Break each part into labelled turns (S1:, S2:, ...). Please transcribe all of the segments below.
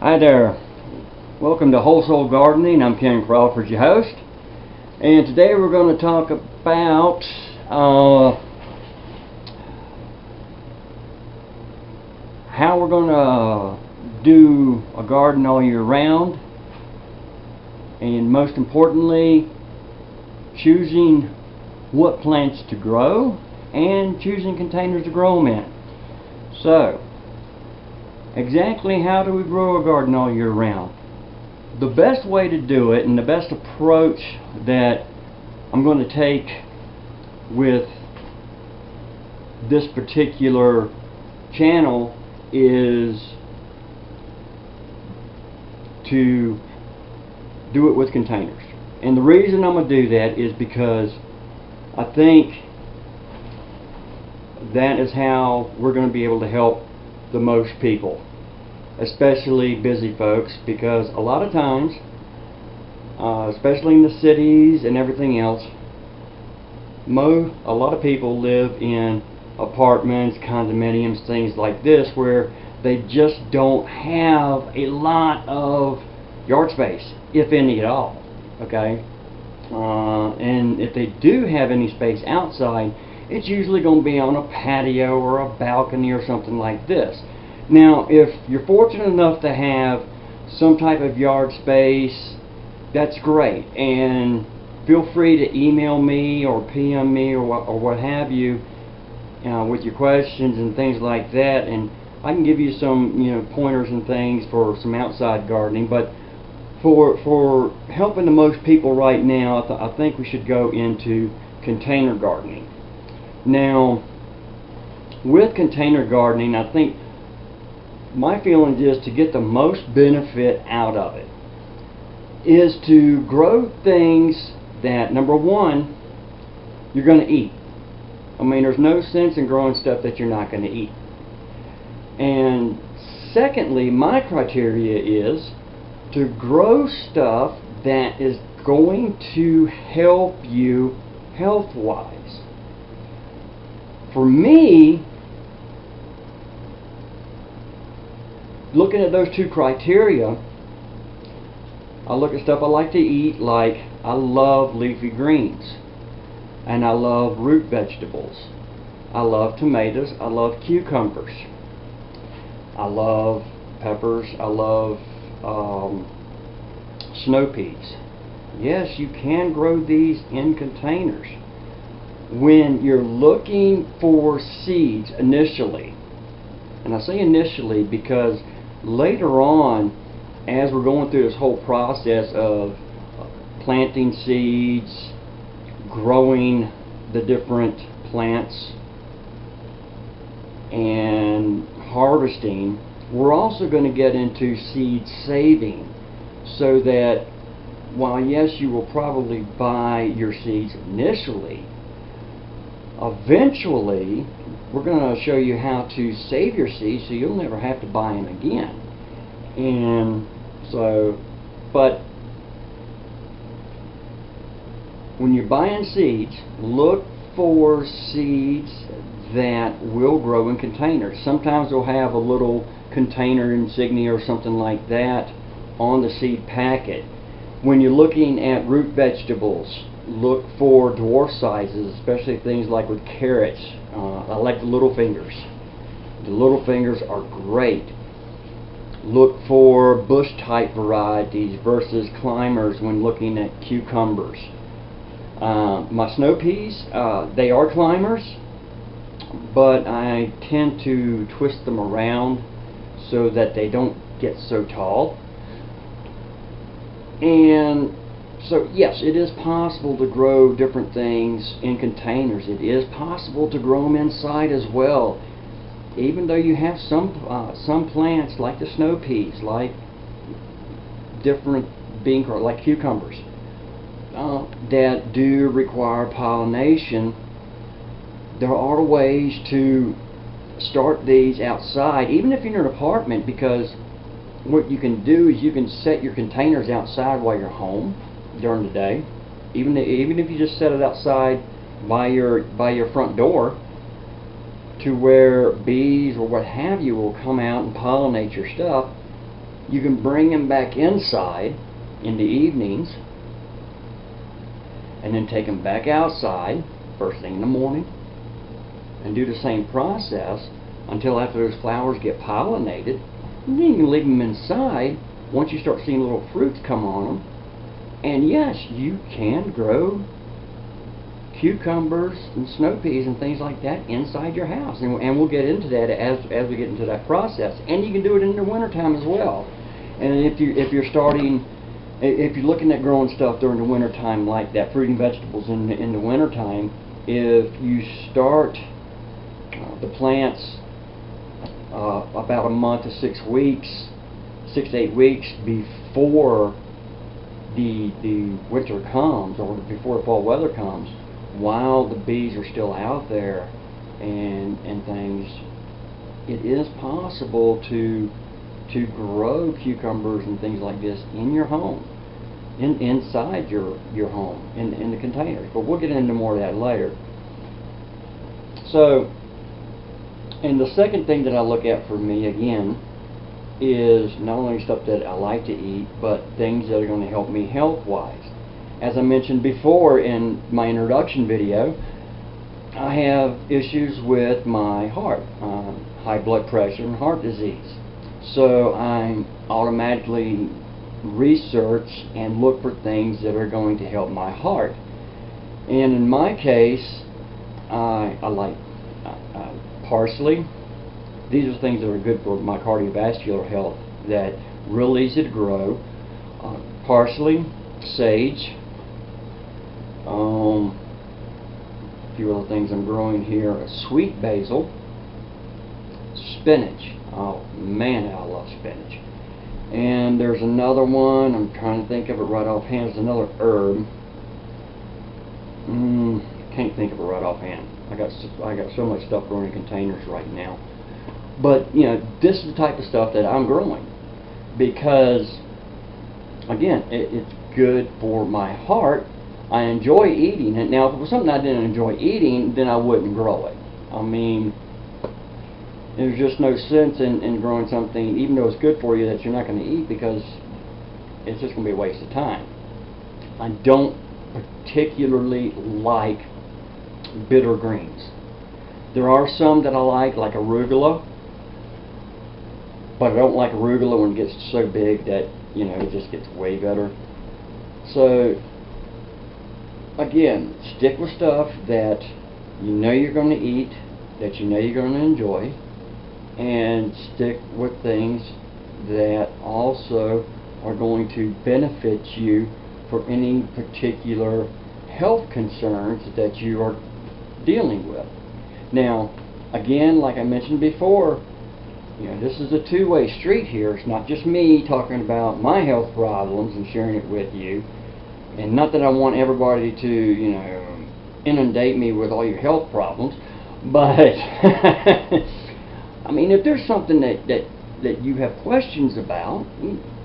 S1: Hi there. Welcome to Wholesale Gardening. I'm Ken Crawford, your host. And today we're going to talk about how we're going to do a garden all year round. And most importantly, choosing what plants to grow and choosing containers to grow them in. So, exactly how do we grow a garden all year round? The best way to do it, and the best approach that I'm going to take with this particular channel, is to do it with containers. And the reason I'm going to do that is because I think that is how we're going to be able to help the most people, especially busy folks, because a lot of times, especially in the cities and everything else, a lot of people live in apartments, condominiums, things like this, where they just don't have a lot of yard space, if any at all. Okay, and if they do have any space outside, it's usually going to be on a patio or a balcony or something like this. Now, if you're fortunate enough to have some type of yard space, that's great, and feel free to email me or PM me or what have you, with your questions and things like that, and I can give you some pointers and things for some outside gardening. But for helping the most people right now, I think we should go into container gardening. Now, with container gardening, I think my feeling is to get the most benefit out of it is to grow things that, number one, you're going to eat. I mean, there's no sense in growing stuff that you're not going to eat. And secondly, my criteria is to grow stuff that is going to help you health-wise. For me, looking at those two criteria, I look at stuff I like to eat, like I love leafy greens, and I love root vegetables. I love tomatoes, I love cucumbers, I love peppers, I love snow peas. Yes, you can grow these in containers. When you're looking for seeds initially, and I say initially because later on, as we're going through this whole process of planting seeds, growing the different plants, and harvesting, we're also going to get into seed saving, so that while yes, you will probably buy your seeds initially, eventually we're going to show you how to save your seeds so you'll never have to buy them again. And so, but when you're buying seeds, look for seeds that will grow in containers. Sometimes they'll have a little container insignia or something like that on the seed packet. When you're looking at root vegetables, look for dwarf sizes, especially things like with carrots. I like the little fingers. The little fingers are great. Look for bush type varieties versus climbers when looking at cucumbers. My snow peas, they are climbers, but I tend to twist them around so that they don't get so tall. And so yes, it is possible to grow different things in containers. It is possible to grow them inside as well. Even though you have some plants like the snow peas, like different bean, like cucumbers, that do require pollination, there are ways to start these outside, even if you're in an apartment, because what you can do is you can set your containers outside while you're home during the day. Even if you just set it outside by your front door, to where bees or what have you will come out and pollinate your stuff, You can bring them back inside in the evenings, and then take them back outside first thing in the morning, and do the same process until after those flowers get pollinated. And then you can leave them inside once you start seeing little fruits come on them. And yes, you can grow cucumbers and snow peas and things like that inside your house, and we'll get into that as we get into that process. And you can do it in the wintertime as well. And if you're looking at growing stuff during the wintertime like that, fruit and vegetables in the wintertime, if you start the plants about a month to 6 weeks, 6 to 8 weeks before the winter comes, or before the fall weather comes, while the bees are still out there and things, it is possible to grow cucumbers and things like this in your home, inside your home, in the containers. But we'll get into more of that later. So, and the second thing that I look at for me, again, is not only stuff that I like to eat, but things that are going to help me health-wise. As I mentioned before in my introduction video, I have issues with my heart, high blood pressure and heart disease. So I automatically research and look for things that are going to help my heart. And in my case, I like parsley. These are things that are good for my cardiovascular health, that real easy to grow. Parsley, sage, a few other things I'm growing here, sweet basil, spinach. Oh man, I love spinach. And there's another one, I'm trying to think of it right offhand, it's another herb. Can't think of it right offhand. I got so much stuff growing in containers right now. But you know, this is the type of stuff that I'm growing because, again, it's good for my heart. I enjoy eating it. Now, if it was something I didn't enjoy eating, then I wouldn't grow it. I mean, there's just no sense in growing something, even though it's good for you, that you're not going to eat, because it's just going to be a waste of time. I don't particularly like bitter greens. There are some that I like arugula, but I don't like arugula when it gets so big that, you know, it just gets way better. So, again, stick with stuff that you know you're going to eat, that you know you're going to enjoy, and stick with things that also are going to benefit you for any particular health concerns that you are dealing with. Now, again, like I mentioned before, you know, this is a two-way street here. It's not just me talking about my health problems and sharing it with you. And not that I want everybody to, you know, inundate me with all your health problems, but I mean, if there's something that you have questions about,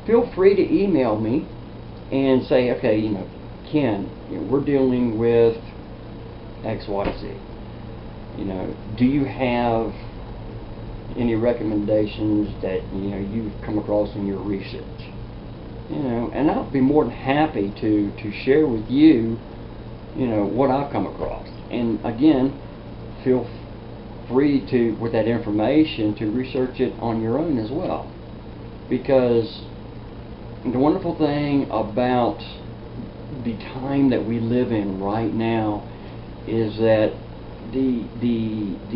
S1: feel free to email me and say, okay, you know, Ken, you know, we're dealing with XYZ. You know, do you have any recommendations that, you know, you've come across in your research? You know, and I'll be more than happy to share with you, you know, what I've come across. And again, feel free to, with that information, to research it on your own as well. Because the wonderful thing about the time that we live in right now is that the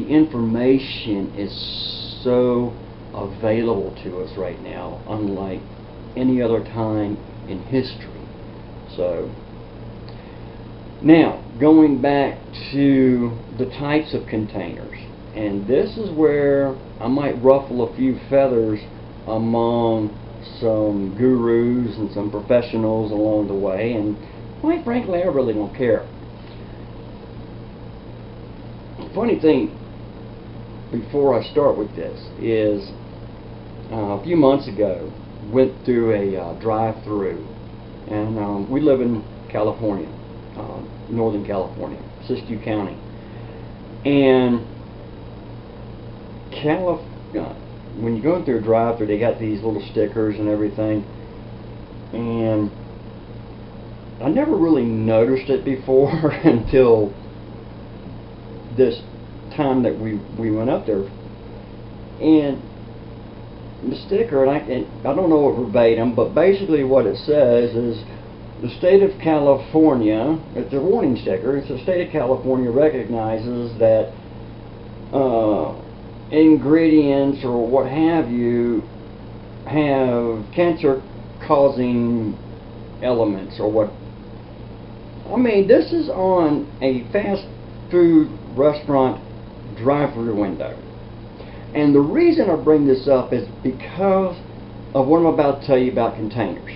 S1: information is so available to us right now, unlike any other time in history. So, now, going back to the types of containers, and this is where I might ruffle a few feathers among some gurus and some professionals along the way, and quite frankly, I really don't care. The funny thing, before I start with this, is a few months ago, went through a drive-through, and we live in California, Northern California, Siskiyou County, and when you go through a drive-thru, they got these little stickers and everything, and I never really noticed it before until this time that we went up there. And the sticker, and I don't know it verbatim, but basically what it says is the state of California, it's a warning sticker, it's the state of California recognizes that ingredients or what have you have cancer causing elements or what. I mean, this is on a fast food restaurant drive-thru window. And the reason I bring this up is because of what I'm about to tell you about containers.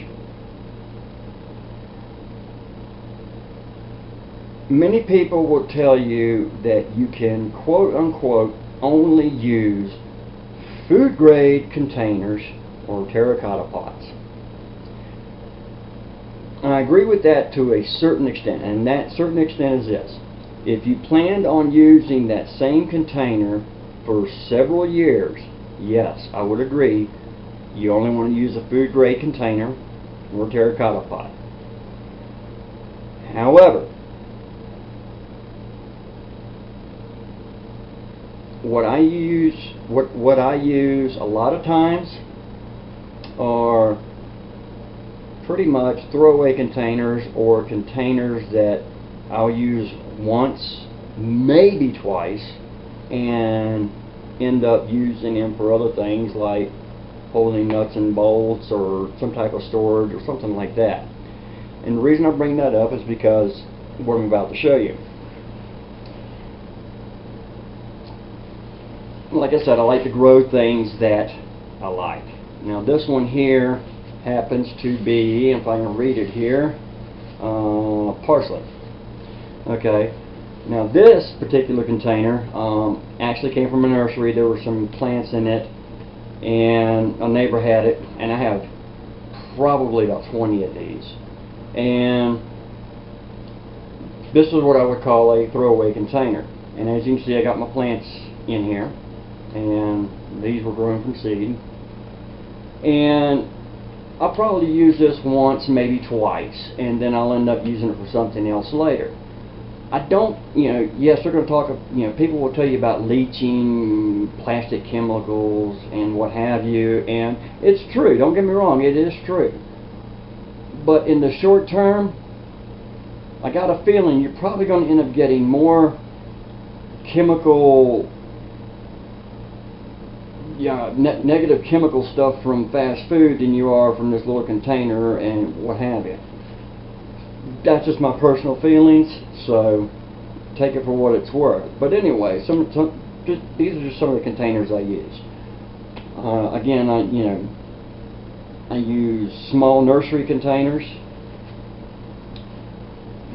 S1: Many people will tell you that you can, quote unquote, only use food grade containers or terracotta pots. And I agree with that to a certain extent, and that certain extent is this. If you planned on using that same container for several years, yes, I would agree, you only want to use a food grade container or terracotta pot. However, what I use a lot of times are pretty much throwaway containers or containers that I'll use once, maybe twice, and end up using them for other things like holding nuts and bolts or some type of storage or something like that. And the reason I bring that up is because what I'm about to show you. Like I said, I like to grow things that I like. Now this one here happens to be, if I can read it here, parsley. Okay, now this particular container actually came from a nursery. There were some plants in it, and a neighbor had it, and I have probably about 20 of these. And this is what I would call a throwaway container. And as you can see, I got my plants in here, and these were grown from seed. And I'll probably use this once, maybe twice, and then I'll end up using it for something else later. I don't, yes, they're going to talk, people will tell you about leaching, plastic chemicals, and what have you, and it's true, don't get me wrong, it is true. But in the short term, I got a feeling you're probably going to end up getting more chemical, negative chemical stuff from fast food than you are from this little container and what have you. That's just my personal feelings, so take it for what it's worth. But anyway, these are just some of the containers I use. Again, I use small nursery containers.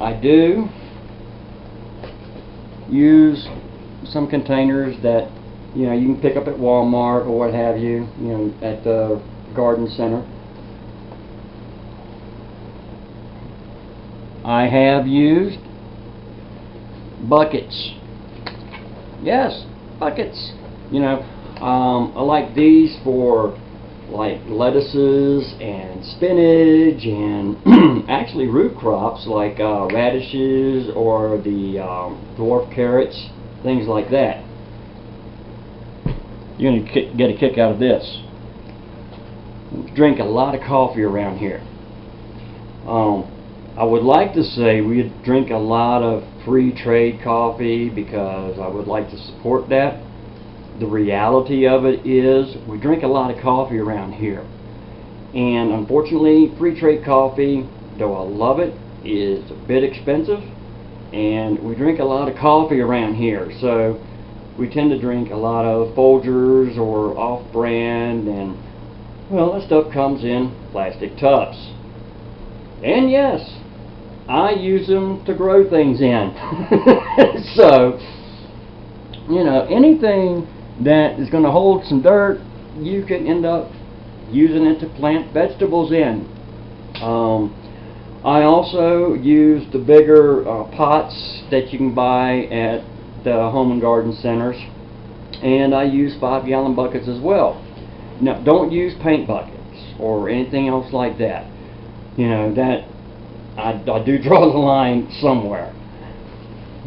S1: I do use some containers that you can pick up at Walmart or what have you, at the garden center. I have used buckets. Yes, buckets. I like these for like lettuces and spinach and actually root crops like radishes or the dwarf carrots, things like that. You're going to get a kick out of this. Drink a lot of coffee around here. I would like to say we drink a lot of free trade coffee because I would like to support that. The reality of it is we drink a lot of coffee around here. And unfortunately, free trade coffee, though I love it, is a bit expensive. And we drink a lot of coffee around here. So we tend to drink a lot of Folgers or off-brand, and well, that stuff comes in plastic tubs. And yes, I use them to grow things in. So, anything that is going to hold some dirt, you can end up using it to plant vegetables in. I also use the bigger pots that you can buy at the home and garden centers, and I use 5-gallon buckets as well. No, don't use paint buckets or anything else like that. You know, that I do draw the line somewhere.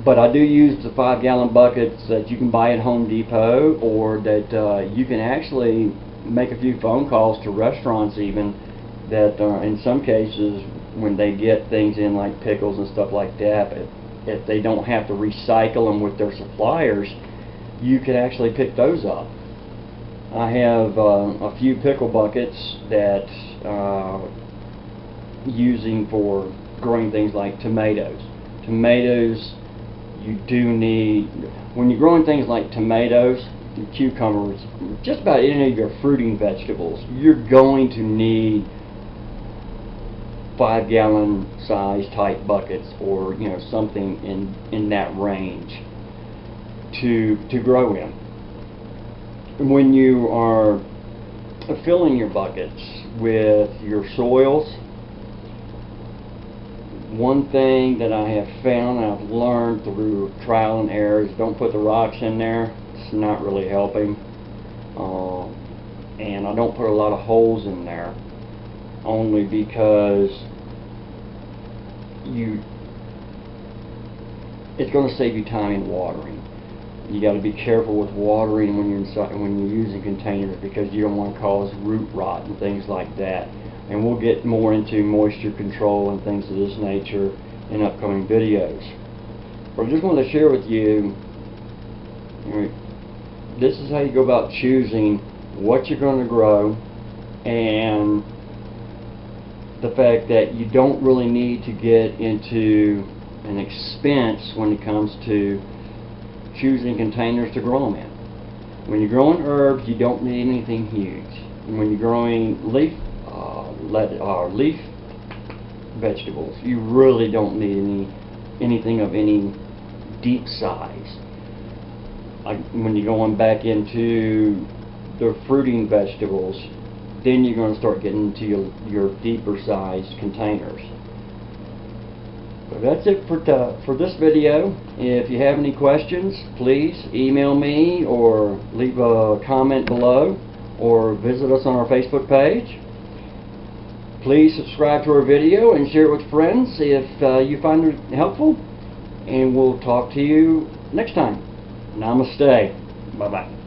S1: But I do use the 5-gallon buckets that you can buy at Home Depot, or that you can actually make a few phone calls to restaurants even, that in some cases when they get things in like pickles and stuff like that, if they don't have to recycle them with their suppliers, you can actually pick those up. I have a few pickle buckets that using for growing things like tomatoes. Tomatoes, you do need, when you're growing things like tomatoes, cucumbers, just about any of your fruiting vegetables, you're going to need 5-gallon size type buckets, or you know, something in that range to grow in. And when you are filling your buckets with your soils, one thing that I have found, and I've learned through trial and error, is don't put the rocks in there. It's not really helping. And I don't put a lot of holes in there, only because it's going to save you time in watering. You got to be careful with watering when you're using containers, because you don't want to cause root rot and things like that. And we'll get more into moisture control and things of this nature in upcoming videos. But I just want to share with you, this is how you go about choosing what you're going to grow, and the fact that you don't really need to get into an expense when it comes to choosing containers to grow them in. When you're growing herbs, you don't need anything huge. And when you're growing leaf vegetables, you really don't need anything of any deep size. When you're going back into the fruiting vegetables, then you're going to start getting into your deeper sized containers. But that's it for this video. If you have any questions, please email me or leave a comment below, or visit us on our Facebook page. Please subscribe to our video and share it with friends if you find it helpful. And we'll talk to you next time. Namaste. Bye-bye.